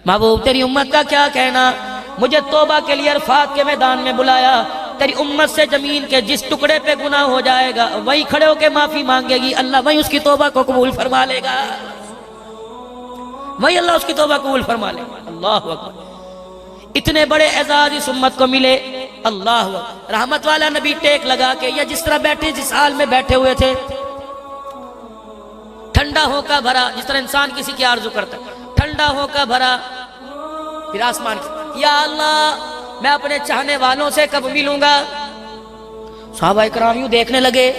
محبوب تیری امت کا کیا کہنا، مجھے توبہ کے لیے عرفات کے میدان میں بلایا، تیری امت سے زمین کے جس ٹکڑے پہ گناہ ہو جائے گا وہی کھڑے ہو کے معافی مانگے گی، اللہ وہی اس کی توبہ کو قبول فرما لے گا، وہی اللہ اس کی توبہ قبول فرما لے گا۔ اللہ اکبر، اتنے بڑے اعزاز اس امت کو ملے، اللہ اکبر۔ رحمت والا نبی ٹیک لگا کے یا جس طرح بیٹھے جس حال میں بیٹھے ہوئے تھے، ٹھنڈا ہو کا بھرا، جس طرح انسان کسی کی آرزو کرتا ہے، ٹھنڈا ہو کا بھرا، پھر آسمان کی، یا اللہ میں اپنے چاہنے والوں سے کب ملوں گا؟ صحابہ اکرام یوں دیکھنے لگے،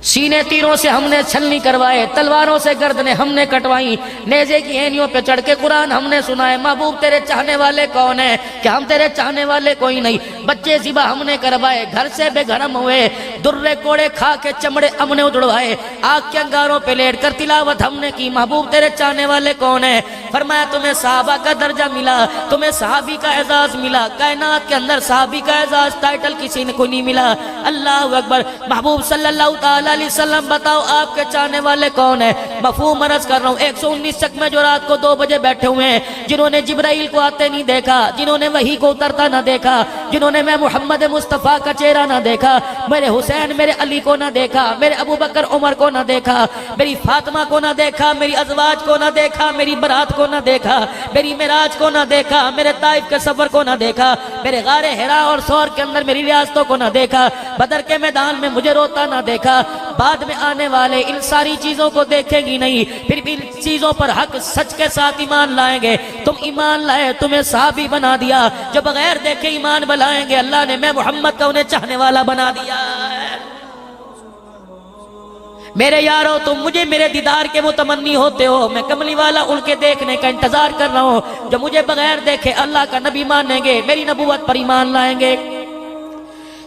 سینے تیروں سے ہم نے چھلنی کروائے، تلواروں سے گردنیں ہم نے کٹوائی، نیزے کی اینیوں پہ چڑھ کے قرآن ہم نے سنائے، محبوب تیرے چاہنے والے کون ہیں کہ ہم تیرے چاہنے والے کوئی نہیں، بچے ذبح ہم نے کروائے، گھر سے بے گھرم ہوئے، درے کوڑے کھا کے چمڑے ہم نے اجڑوائے، آگ کے انگاروں پہ لیٹ کر تلاوت ہم نے کی، محبوب تیرے چاہنے والے کون ہیں؟ فرمایا تمہیں صحابہ کا درجہ ملا، تمہیں صحابی کا اعزاز ملا، کائنات کے اندر صحابی کا اعزاز ٹائٹل کسی نے کو نہیں ملا۔ اللہ اکبر۔ محبوب صلی اللہ تعالی علیہ وسلم بتاؤ آپ کے چاہنے والے کون ہیں؟ مفہوم عرض کر رہا ہوں، 119 چکمے جو رات کو 2 بجے بیٹھے ہوئے ہیں، جنہوں نے جبرائیل کو آتے نہیں دیکھا، جنہوں نے وحی کو اترتا نہ دیکھا، جنہوں نے میں محمد مصطفیٰ کا چہرہ نہ دیکھا، میرے حسین میرے علی کو نہ دیکھا، میرے ابو بکر عمر کو نہ دیکھا، میری فاطمہ کو نہ دیکھا، میری ازواج کو نہ دیکھا، میری برات کو نہ دیکھا، میری معراج کو نہ دیکھا، میرے طائف کے سفر کو نہ دیکھا، میرے غار حرا اور ثور کے اندر میری ریاستوں کو نہ دیکھا، بدر کے میدان میں مجھے روتا نہ دیکھا، بعد میں آنے والے ان ساری چیزوں کو دیکھیں گی نہیں، پھر بھی ان چیزوں پر حق سچ کے ساتھ ایمان لائیں گے۔ تم ایمان لائے، تمہیں صحابی بنا دیا، جو بغیر دیکھے ایمان بلائیں گے، اللہ نے میں محمد کا انہیں چاہنے والا بنا دیا ہے۔ میرے یارو تم مجھے میرے دیدار کے متمنی ہوتے ہو، میں کملی والا ان کے دیکھنے کا انتظار کر رہا ہوں جو مجھے بغیر دیکھے اللہ کا نبی مانیں گے، میری نبوت پر ایمان لائیں گے۔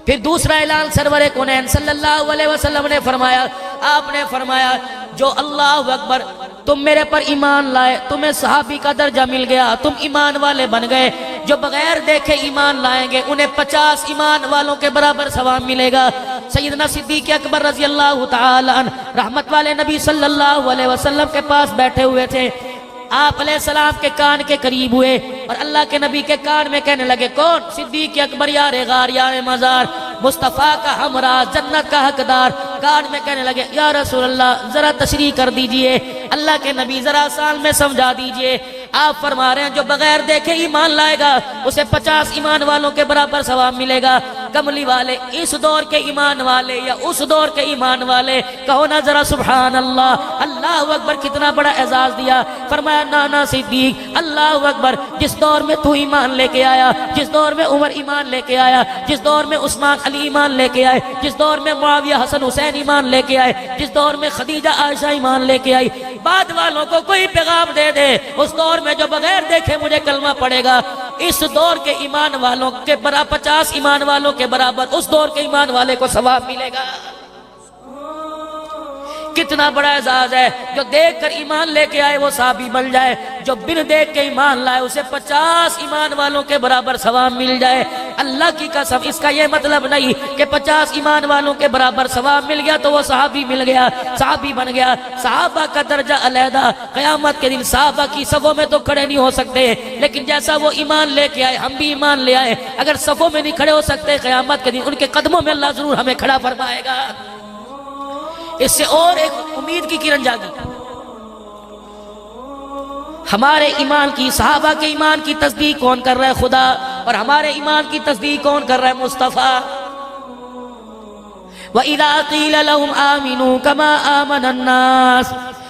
پھر دوسرا اعلان سرور کونین صلی اللہ علیہ وسلم نے فرمایا، آپ نے فرمایا جو اللہ اکبر تم میرے پر ایمان لائے، تمہیں صحابی کا درجہ مل گیا، تم ایمان والے بن گئے، جو بغیر دیکھے ایمان لائیں گے انہیں 50 ایمان والوں کے برابر ثواب ملے گا۔ سیدنا صدیق اکبر رضی اللہ تعالی عنہ رحمت والے نبی صلی اللہ علیہ وسلم کے پاس بیٹھے ہوئے تھے، آپ علیہ السلام کے کان کے قریب ہوئے اور اللہ کے نبی کے کان میں کہنے لگے، کون؟ صدیق اکبر، یار غار یار مزار، مصطفیٰ کا ہمراہ، جنت کا حقدار۔ کان میں کہنے لگے، یا رسول اللہ ذرا تشریح کر دیجئے، اللہ کے نبی ذرا آسان میں سمجھا دیجئے۔ آپ فرما رہے ہیں جو بغیر دیکھے ایمان لائے گا اسے 50 ایمان والوں کے برابر ثواب ملے گا۔ کملی والے اس دور کے ایمان والے یا اس دور کے ایمان والے کہو نا ذرا سبحان اللہ، اللہ اکبر، کتنا بڑا اعزاز دیا۔ فرمایا نانا صدیق، اللہ اکبر، جس دور میں تو ایمان لے کے آیا، جس دور میں عمر ایمان لے کے آیا، جس دور میں عثمان علی ایمان لے کے آئے، جس دور میں معاویہ حسن حسین ایمان لے کے آئے، جس دور میں خدیجہ عائشہ ایمان لے کے آئی، بعد والوں کو کوئی پیغام دے دے اس دور میں جو بغیر دیکھے مجھے کلمہ پڑے گا، اس دور کے ایمان والوں کے برابر 50 ایمان والوں کے برابر اس دور کے ایمان والے کو ثواب ملے گا۔ کتنا بڑا اعزاز ہے، جو دیکھ کر ایمان لے کے آئے وہ صحابی بن جائے، جو بن دیکھ کے ایمان لائے اسے 50 ایمان والوں کے برابر ثواب مل جائے۔ اللہ کی قسم اس کا یہ مطلب نہیں کہ 50 ایمان والوں کے برابر ثواب مل گیا تو وہ صحابی مل گیا، صحابی بن گیا۔ صحابہ کا درجہ علیحدہ، قیامت کے دن صحابہ کی صفوں میں تو کھڑے نہیں ہو سکتے، لیکن جیسا وہ ایمان لے کے آئے ہم بھی ایمان لے آئے، اگر صفوں میں نہیں کھڑے ہو سکتے قیامت کے دن ان کے قدموں میں اللہ ضرور ہمیں کھڑا فرمائے گا۔ اس سے اور ایک امید کی کرن جاگی، ہمارے ایمان کی، صحابہ کے ایمان کی تصدیق کون کر رہا ہے؟ خدا۔ اور ہمارے ایمان کی تصدیق کون کر رہا ہے؟ مصطفیٰ۔ وَإِذَا قِيلَ لَهُمْ آمِنُوا كَمَا آمَنَ النَّاسُ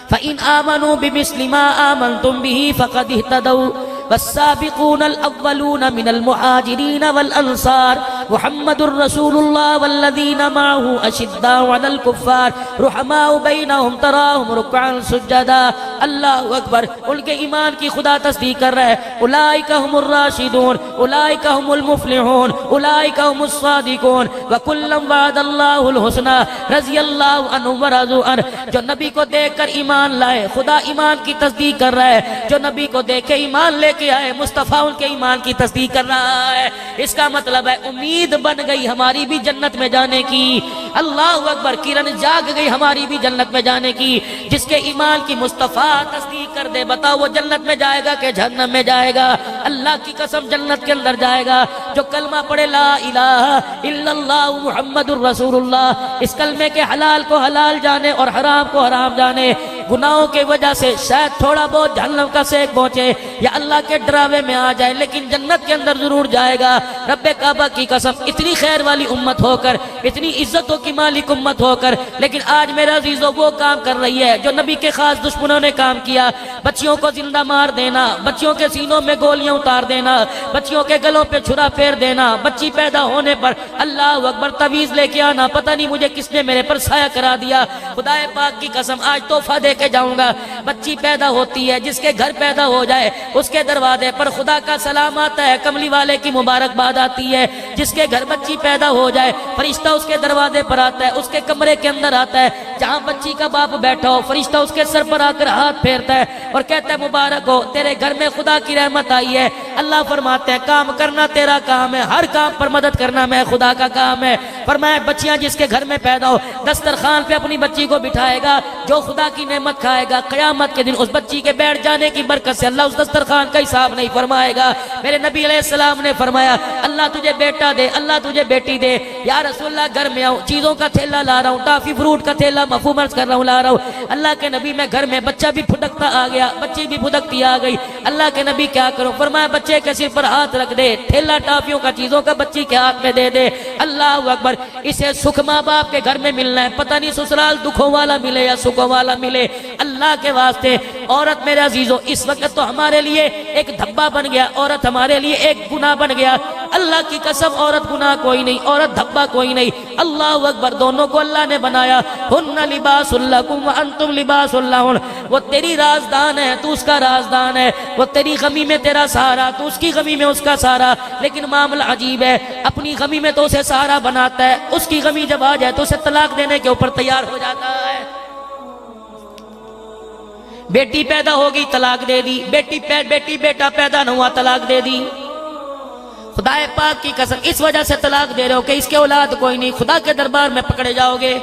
فَإِنْ آمَنُوا بِمِثْلِ مَا آمَنْتُمْ بِهِ فَقَدِ اهْتَدَوْا والسابقون الأولون من المهاجرين والأنصار محمد رسول الله والذين معه أشداء على الكفار رحماء بينهم تراهم ركعا سجدا۔ اللہ اکبر، ان کے ایمان کی خدا تصدیق کر رہا ہے۔ اولئک هم الراشدون اولئک هم المفلحون اولئک هم الصادقون وكلا وعد الله الحسنى رضی اللہ عنہ ورضوا عنہ۔ جو نبی کو دیکھ کر ایمان لائے خدا ایمان کی تصدیق کر رہا ہے، جو نبی کو دیکھ کے ایمان لے کے آئے مصطفیٰ ان کے ایمان کی تصدیق کر رہا ہے۔ اس کا مطلب ہے امید امید بن گئی ہماری بھی جنت میں جانے کی، اللہ اکبر، کرن جاگ گئی ہماری بھی جنت میں جانے کی۔ جس کے ایمان کی مصطفیٰ تصدیق کر دے، بتاؤ وہ جنت میں جائے گا کہ جہنم میں جائے گا؟ اللہ کی قسم جنت کے اندر جائے گا۔ جو کلمہ پڑھے لا الہ الا اللہ محمد الرسول اللہ، اس کلمے کے حلال کو حلال جانے اور حرام کو حرام جانے، گناہوں کی وجہ سے شاید تھوڑا بہت جہنم کا سیک پہنچے یا اللہ کے ڈراوے میں آ جائے، لیکن جنت کے اندر ضرور جائے گا۔ رب کعبہ کی قسم، اتنی خیر والی امت ہو کر، اتنی عزتوں کی مالک امت ہو کر، لیکن آج میرا عزیزو وہ کام کر رہی ہے جو نبی کے خاص دشمنوں نے کام کیا۔ بچیوں کو زندہ مار دینا، بچیوں کے سینوں میں گولیاں اتار دینا، بچیوں کے گلوں پہ چھرا پھیر دینا، بچی پیدا ہونے پر اللہ اکبر تعویذ لے کے آنا، پتہ نہیں مجھے کس نے میرے پر سایہ کرا دیا۔ خدا پاک کی قسم آج تحفہ دے کے جاؤں گا۔ بچی پیدا ہوتی ہے، جس کے گھر پیدا ہو جائے اس کے دروازے پر خدا کا سلام آتا ہے، کملی والے کی مبارکباد آتی ہے۔ جس کے گھر بچی پیدا ہو جائے فرشتہ اس کے دروازے پر آتا ہے، اس کے کمرے کے اندر آتا ہے، جہاں بچی کا باپ بیٹھا ہو فرشتہ اس کے سر پر آ کر ہاتھ پھیرتا ہے اور کہتا ہے مبارک ہو، تیرے گھر میں خدا کی رحمت آئی ہے۔ اللہ فرماتے ہیں کام کرنا تیرا کام ہے، ہر کام پر مدد کرنا میں خدا کا کام ہے۔ فرمایا بچیاں جس کے گھر میں پیدا ہو دسترخوان پہ اپنی بچی کو بٹھائے گا، جو خدا کی نعمت کھائے گا قیامت کے دن اس بچی کے بیٹھ جانے کی برکت سے اللہ اس دسترخوان کا حساب نہیں فرمائے گا۔ میرے نبی علیہ السلام نے فرمایا اللہ تجھے بیٹا دے، اللہ تجھے بیٹی دے۔ یا رسول اللہ گھر میں آؤں، چیزوں کا تھیلا لا رہا ہوں، ٹافی فروٹ کا تھیلا مفہوم عرض کر رہا ہوں لا رہا ہوں۔ اللہ کے نبی میں گھر میں بچہ بھی پھٹکتا آ گیا، بچی بھی پھٹکتی آ گئی، اللہ کے نبی کیا کرو؟ فرمایا بچے کے سر پر ہاتھ رکھ دے، تھیلا ٹافیوں کا چیزوں کا بچی کے ہاتھ میں دے دے۔ اللہ اکبر، اسے سکھ ماں باپ کے گھر میں ملنا ہے، پتہ نہیں سسرال دکھوں والا ملے یا سکھوں والا ملے۔ اللہ کے واسطے عورت میرے عزیزو اس وقت تو ہمارے لیے ایک دھبا بن گیا، عورت ہمارے لیے ایک گناہ بن گیا۔ اللہ کی قسم عورت گناہ کوئی نہیں، عورت دھبا کوئی نہیں۔ اللہ اکبر، دونوں کو اللہ نے بنایا، ہن لباس لکم وانتم لباس لہن۔ وہ تیری رازدان ہے، تو اس کا رازدان ہے، وہ تیری غمی میں تیرا سہارا، تو اس کی غمی میں اس کا سہارا۔ لیکن معاملہ عجیب ہے، اپنی غمی میں تو اسے سہارا بناتا ہے، اس کی غمی جب آ جائے تو اسے طلاق دینے کے اوپر تیار ہو جاتا ہے۔ بیٹی پیدا ہوگی طلاق دے دی، بیٹی بیٹا پیدا نہ ہوا طلاق دے دی۔ خدا پاک کی قسم اس وجہ سے طلاق دے رہے ہو کہ اس کے اولاد کوئی نہیں، خدا کے دربار میں پکڑے جاؤ گے۔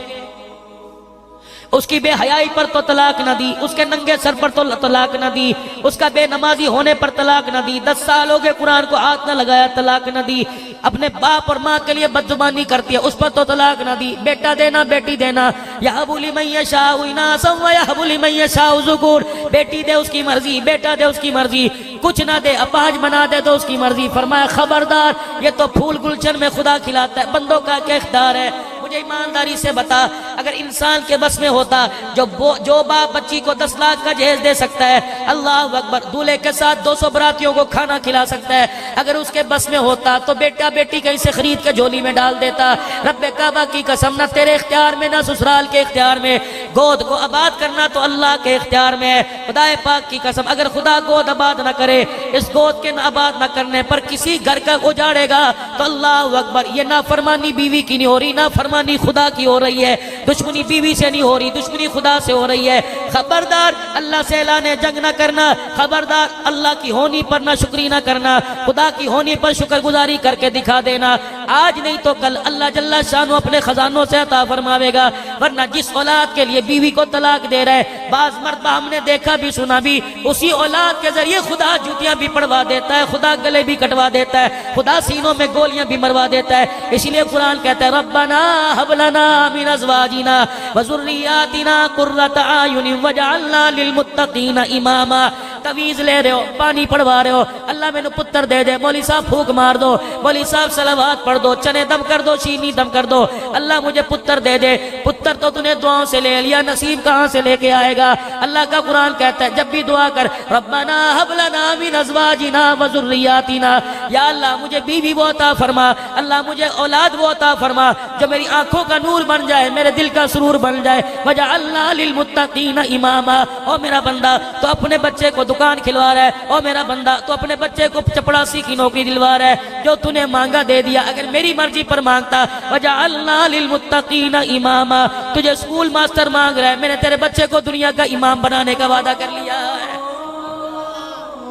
اس کی بے حیائی پر تو طلاق نہ دی، اس کے ننگے سر پر تو طلاق نہ دی، اس کا بے نمازی ہونے پر طلاق نہ دی، 10 سال ہو گئے قرآن کو ہاتھ نہ لگایا طلاق نہ دی، اپنے باپ اور ماں کے لیے بدزبانی کرتی ہے اس پر تو طلاق نہ دی۔ بیٹا دینا بیٹی دینا، یہب لمن یشاء اناثا ویہب لمن یشاء ذکور، بیٹی دے اس کی مرضی، بیٹا دے اس کی مرضی، کچھ نہ دے اپاہج بنا دے تو اس کی مرضی۔ فرمایا خبردار، یہ تو پھول گلشن میں خدا کھلاتا ہے، بندوں کا کیا اختیار ہے؟ مجھے ایمانداری سے بتا، اگر انسان کے بس میں ہوتا جو باپ بچی کو 10 لاکھ کا جہیز دے سکتا ہے، اللہ اکبر، دولہے کے ساتھ 200 براتیوں کو کھانا کھلا سکتا ہے، اگر اس کے بس میں ہوتا تو بیٹا بیٹی کہیں سے خرید کے جھولی میں ڈال دیتا۔ رب کعبہ کی قسم، نہ تیرے اختیار میں نہ سسرال کے اختیار میں، گود کو آباد کرنا تو اللہ کے اختیار میں ہے۔ خدا پاک کی قسم، اگر خدا گود آباد نہ کرے، اس گود کے آباد نہ کرنے پر کسی گھر کا اجاڑے گا تو اللہ اکبر، یہ نافرمانی بیوی کی نہیں ہو رہی، نافرمانی خدا کی ہو رہی ہے، دشمنی بیوی سے نہیں ہو رہی، دشمنی خدا سے ہو رہی ہے۔ خبردار، اللہ سے اعلان جنگ نہ کرنا، خبردار، اللہ کی ہونی پر نہ شکری نہ کرنا، خدا کی ہونی پر شکر گزاری کر کے دکھا دینا۔ آج نہیں تو کل اللہ جل شانہ اپنے خزانوں سے عطا فرماوے گا، ورنہ جس اولاد کے لیے بیوی کو طلاق دے رہا ہے، بعض مرتبہ ہم نے دیکھا بھی سنا بھی، اسی اولاد کے ذریعے خدا جوتیاں بھی پڑوا دیتا ہے، خدا گلے بھی کٹوا دیتا ہے، خدا سینوں میں گولیاں بھی مروا دیتا ہے۔ اسی لیے قرآن کہتا ہے ربنا هب لنا من ازواجنا وذرياتنا قرة اعين واجعلنا للمتقين اماما۔ تعویذ لے رہے ہو، پانی پڑوا رہے ہو، اللہ میں نے پتر دے دے، مولوی صاحب پھونک مار دو، مولوی صاحب صلوات پڑھ دو، چنے دم کر دو، چینی دم کر دو، اللہ مجھے پتر دے دے۔ پتر تو تُو نے دعاؤں سے لے لیا، نصیب کہاں سے لے کے آئے گا؟ اللہ کا قرآن کہتا ہے جب بھی دعا کر ربنا هب لنا من ازواجنا وذرياتنا، یا اللہ مجھے بیوی وہ عطا فرما، اللہ مجھے اولاد وہ عطا فرما جو میری آنکھوں کا نور بن جائے، میرے دل کا سرور بن جائے، وجعلنا للمتقین اماما۔ او میرا بندہ تو اپنے بچے کو دکان کھلوا رہا ہے، او میرا بندہ تو اپنے بچے کو چپڑاسی کی نوکری دلوا رہا ہے، جو تو نے مانگا دے دیا۔ اگر میری مرضی پر مانگتا وجعلنا للمتقین اماما، تجھے اسکول ماسٹر مانگ رہا ہے، میں نے تیرے بچے کو دنیا کا امام بنانے کا وعدہ کر لیا ہے۔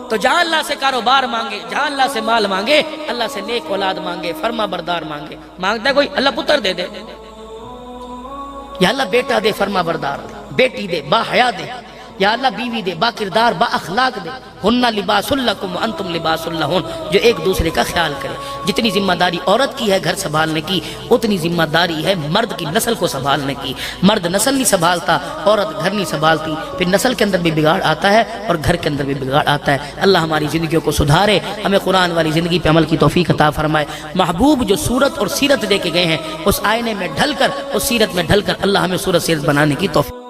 تو جہاں اللہ سے کاروبار مانگے، جہاں اللہ سے مال مانگے، اللہ سے نیک اولاد مانگے، فرما بردار مانگے۔ مانگتا ہے کوئی اللہ پتر دے دے، یا اللہ بیٹا دے فرما بردار دے، بیٹی دے با حیا دے، یا اللہ بیوی دے با کردار با اخلاق دے۔ ہن لباس لکم وانتم لباس لہن، جو ایک دوسرے کا خیال کرے۔ جتنی ذمہ داری عورت کی ہے گھر سنبھالنے کی، اتنی ذمہ داری ہے مرد کی نسل کو سنبھالنے کی۔ مرد نسل نہیں سنبھالتا، عورت گھر نہیں سنبھالتی، پھر نسل کے اندر بھی بگاڑ آتا ہے اور گھر کے اندر بھی بگاڑ آتا ہے۔ اللہ ہماری زندگیوں کو سدھارے، ہمیں قرآن والی زندگی پہ عمل کی توفیق عطا فرمائے۔ محبوب جو صورت اور سیرت دے کے گئے ہیں، اس آئینے میں ڈھل کر، اس سیرت میں ڈھل کر اللہ ہمیں صورت سیرت بنانے کی توفیق